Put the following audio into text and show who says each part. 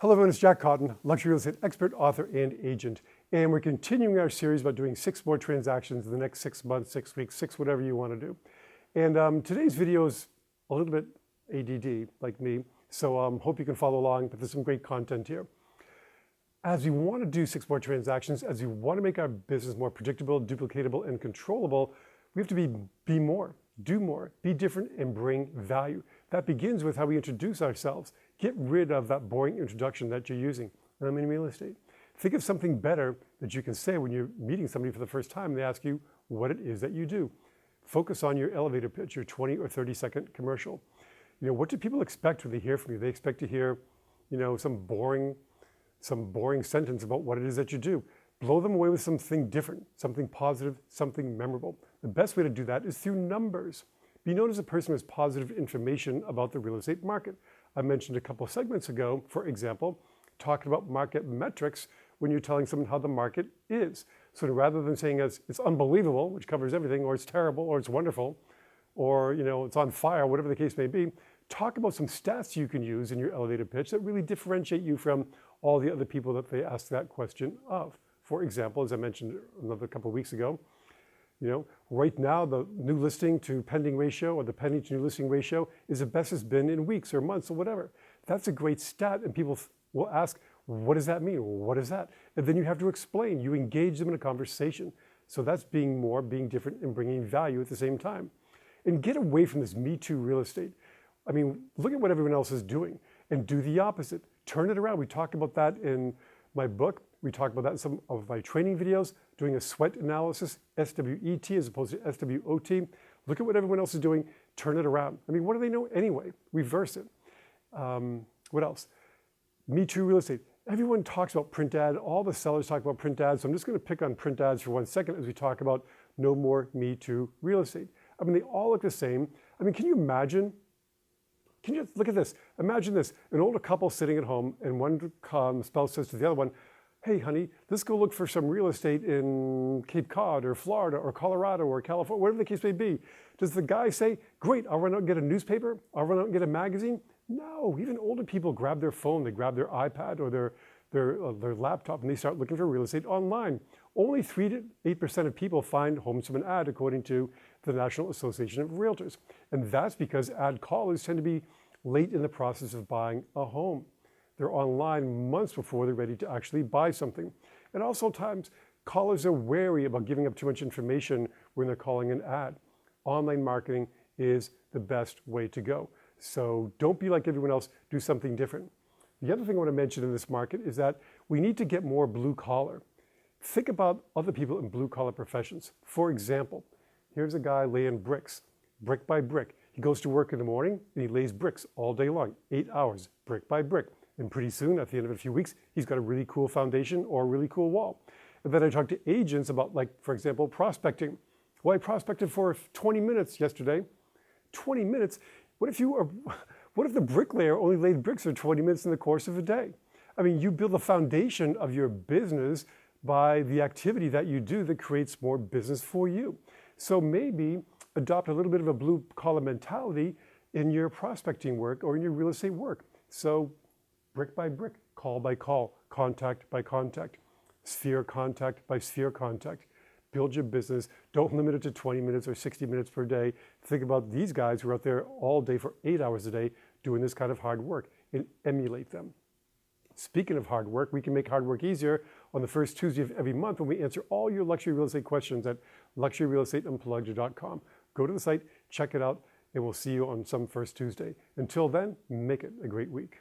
Speaker 1: Hello everyone, it's Jack Cotton, luxury real estate expert, author, and agent. And we're continuing our series about doing 6 more transactions in the next 6 months, 6 weeks, 6 whatever you want to do. And today's video is a little bit ADD, like me, so hope you can follow along, but there's some great content here. As we want to do 6 more transactions, as we want to make our business more predictable, duplicatable, and controllable, we have to be more, do more, be different, and bring value. That begins with how we introduce ourselves. Get rid of that boring introduction that you're using. I'm in real estate. Think of something better that you can say when you're meeting somebody for the first time and they ask you what it is that you do. Focus on your elevator pitch, your 20 or 30-second commercial. You know, what do people expect when they hear from you? They expect to hear, you know, some boring sentence about what it is that you do. Blow them away with something different, something positive, something memorable. The best way to do that is through numbers. Be known as a person who has positive information about the real estate market. I mentioned a couple of segments ago, for example, talking about market metrics when you're telling someone how the market is. So rather than saying it's unbelievable, which covers everything, or it's terrible, or it's wonderful, or it's on fire, whatever the case may be, talk about some stats you can use in your elevator pitch that really differentiate you from all the other people that they ask that question of. For example, as I mentioned another couple of weeks ago, right now the new listing to pending ratio or the pending to new listing ratio is the best it's been in weeks or months or whatever. That's a great stat, and people will ask, what does that mean? What is that? And then you have to explain. You engage them in a conversation. So that's being more, being different, and bringing value at the same time. And get away from this Me Too real estate. I mean, look at what everyone else is doing and do the opposite. Turn it around. We talked about that in my book. We talked about that in some of my training videos, doing a SWOT analysis, S-W-E-T as opposed to S-W-O-T. Look at what everyone else is doing, turn it around. I mean, what do they know anyway? Reverse it. What else? Me Too real estate. Everyone talks about print ad. All the sellers talk about print ads. So I'm just going to pick on print ads for 1 second as we talk about no more Me Too real estate. I mean, they all look the same. I mean, can you imagine? Can you look at this? Imagine this, an older couple sitting at home and one spouse says to the other one, hey, honey, let's go look for some real estate in Cape Cod or Florida or Colorado or California, whatever the case may be. Does the guy say, great, I'll run out and get a newspaper? I'll run out and get a magazine? No, even older people grab their phone, they grab their iPad or their laptop and they start looking for real estate online. Only 3 to 8% of people find homes from an ad, according to the National Association of Realtors. And that's because ad callers tend to be late in the process of buying a home. They're online months before they're ready to actually buy something. And also times, callers are wary about giving up too much information when they're calling an ad. Online marketing is the best way to go. So don't be like everyone else, do something different. The other thing I want to mention in this market is that we need to get more blue collar. Think about other people in blue collar professions. For example, here's a guy laying bricks, brick by brick. He goes to work in the morning and he lays bricks all day long, 8 hours, brick by brick. And pretty soon, at the end of a few weeks, he's got a really cool foundation or a really cool wall. And then I talk to agents about, like, for example, prospecting. Well, I prospected for 20 minutes yesterday. 20 minutes? What if the bricklayer only laid bricks for 20 minutes in the course of a day? I mean, you build the foundation of your business by the activity that you do that creates more business for you. So maybe adopt a little bit of a blue collar mentality in your prospecting work or in your real estate work. So brick by brick, call by call, contact by contact, sphere contact by sphere contact. Build your business. Don't limit it to 20 minutes or 60 minutes per day. Think about these guys who are out there all day for 8 hours a day doing this kind of hard work and emulate them. Speaking of hard work, we can make hard work easier on the first Tuesday of every month when we answer all your luxury real estate questions at luxuryrealestateunplugged.com. Go to the site, check it out, and we'll see you on some first Tuesday. Until then, make it a great week.